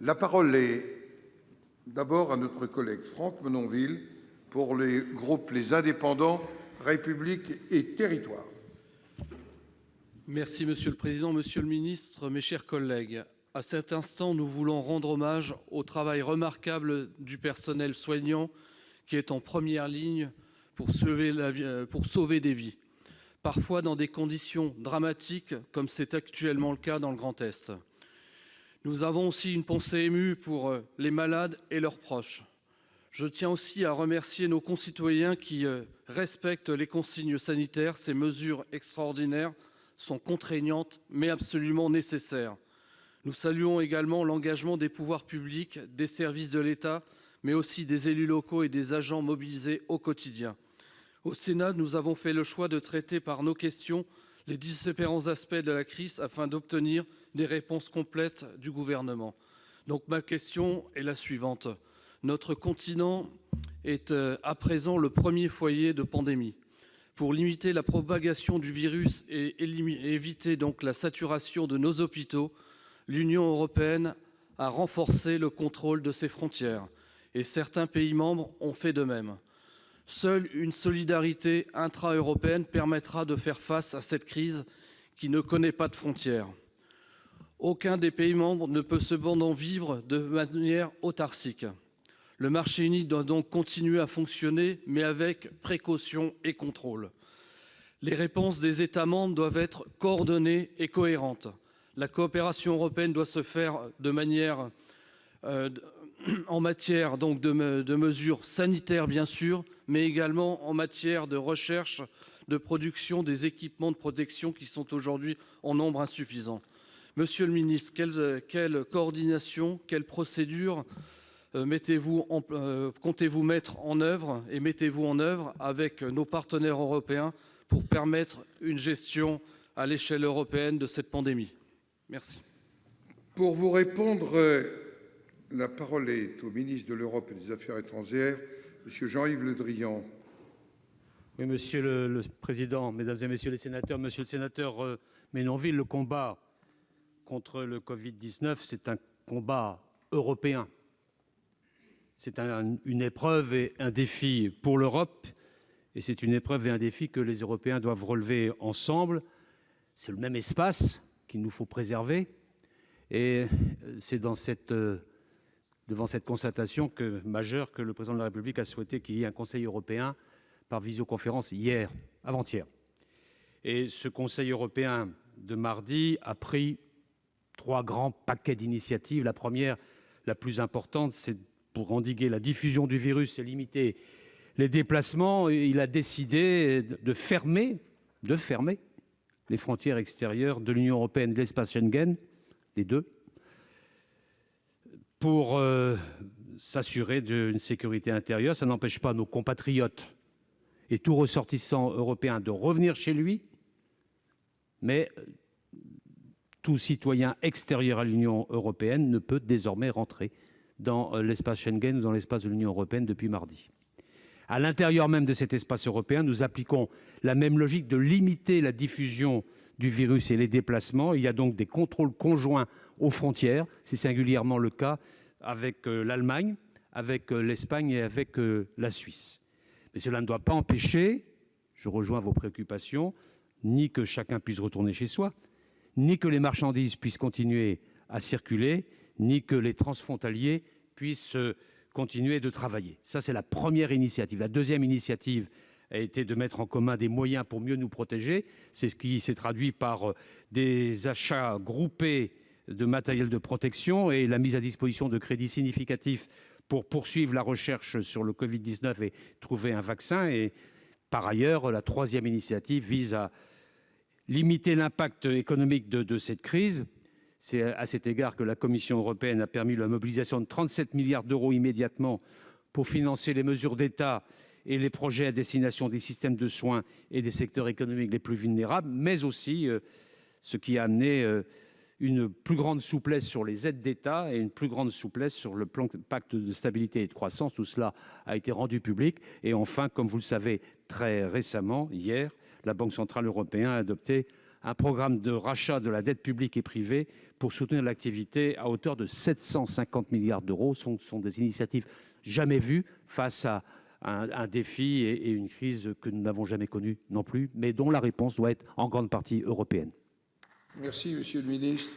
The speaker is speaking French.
La parole est d'abord à notre collègue Franck Menonville pour les groupes Les Indépendants, République et Territoires. Merci Monsieur le Président, Monsieur le Ministre, mes chers collègues. À cet instant, nous voulons rendre hommage au travail remarquable du personnel soignant qui est en première ligne pour sauver des vies, parfois dans des conditions dramatiques comme c'est actuellement le cas dans le Grand Est. Nous avons aussi une pensée émue pour les malades et leurs proches. Je tiens aussi à remercier nos concitoyens qui respectent les consignes sanitaires. Ces mesures extraordinaires sont contraignantes mais absolument nécessaires. Nous saluons également l'engagement des pouvoirs publics, des services de l'État, mais aussi des élus locaux et des agents mobilisés au quotidien. Au Sénat, nous avons fait le choix de traiter par nos questions les différents aspects de la crise afin d'obtenir des réponses complètes du gouvernement. Donc ma question est la suivante. Notre continent est à présent le premier foyer de pandémie. Pour limiter la propagation du virus et éviter donc la saturation de nos hôpitaux, l'Union européenne a renforcé le contrôle de ses frontières et certains pays membres ont fait de même. Seule une solidarité intra-européenne permettra de faire face à cette crise qui ne connaît pas de frontières. Aucun des pays membres ne peut cependant vivre de manière autarcique. Le marché unique doit donc continuer à fonctionner, mais avec précaution et contrôle. Les réponses des États membres doivent être coordonnées et cohérentes. La coopération européenne doit se faire en matière donc de mesures sanitaires, bien sûr, mais également en matière de recherche, de production des équipements de protection qui sont aujourd'hui en nombre insuffisant. Monsieur le ministre, quelle coordination, quelle procédure comptez-vous mettre en œuvre et mettez-vous en œuvre avec nos partenaires européens pour permettre une gestion à l'échelle européenne de cette pandémie? Merci. Pour vous répondre, la parole est au ministre de l'Europe et des Affaires étrangères, M. Jean-Yves Le Drian. Oui, Monsieur le Président, Mesdames et Messieurs les sénateurs, Monsieur le sénateur Menonville, le combat contre le Covid-19, c'est un combat européen. C'est une épreuve et un défi pour l'Europe, et c'est une épreuve et un défi que les Européens doivent relever ensemble. C'est le même espace qu'il nous faut préserver, et c'est devant cette constatation majeure que le président de la République a souhaité qu'il y ait un Conseil européen par visioconférence avant-hier. Et ce Conseil européen de mardi a pris 3 grands paquets d'initiatives. La première, la plus importante, c'est pour endiguer la diffusion du virus et limiter les déplacements. Il a décidé de fermer les frontières extérieures de l'Union européenne, de l'espace Schengen, les deux, pour s'assurer d'une sécurité intérieure. Ça n'empêche pas nos compatriotes et tout ressortissant européen de revenir chez lui, mais tout citoyen extérieur à l'Union européenne ne peut désormais rentrer dans l'espace Schengen ou dans l'espace de l'Union européenne depuis mardi. À l'intérieur même de cet espace européen, nous appliquons la même logique de limiter la diffusion du virus et les déplacements. Il y a donc des contrôles conjoints aux frontières. C'est singulièrement le cas avec l'Allemagne, avec l'Espagne et avec la Suisse. Mais cela ne doit pas empêcher, je rejoins vos préoccupations, ni que chacun puisse retourner chez soi, ni que les marchandises puissent continuer à circuler, ni que les transfrontaliers puissent continuer de travailler. Ça, c'est la première initiative. La deuxième initiative a été de mettre en commun des moyens pour mieux nous protéger. C'est ce qui s'est traduit par des achats groupés de matériel de protection et la mise à disposition de crédits significatifs pour poursuivre la recherche sur le Covid-19 et trouver un vaccin. Et par ailleurs, la troisième initiative vise à limiter l'impact économique de cette crise. C'est à cet égard que la Commission européenne a permis la mobilisation de 37 milliards d'euros immédiatement pour financer les mesures d'État et les projets à destination des systèmes de soins et des secteurs économiques les plus vulnérables, mais aussi ce qui a amené une plus grande souplesse sur les aides d'État et une plus grande souplesse sur le pacte de stabilité et de croissance. Tout cela a été rendu public. Et enfin, comme vous le savez très récemment, hier, la Banque centrale européenne a adopté un programme de rachat de la dette publique et privée pour soutenir l'activité à hauteur de 750 milliards d'euros. Ce sont des initiatives jamais vues face à un défi et une crise que nous n'avons jamais connue non plus, mais dont la réponse doit être en grande partie européenne. Merci, Monsieur le Ministre.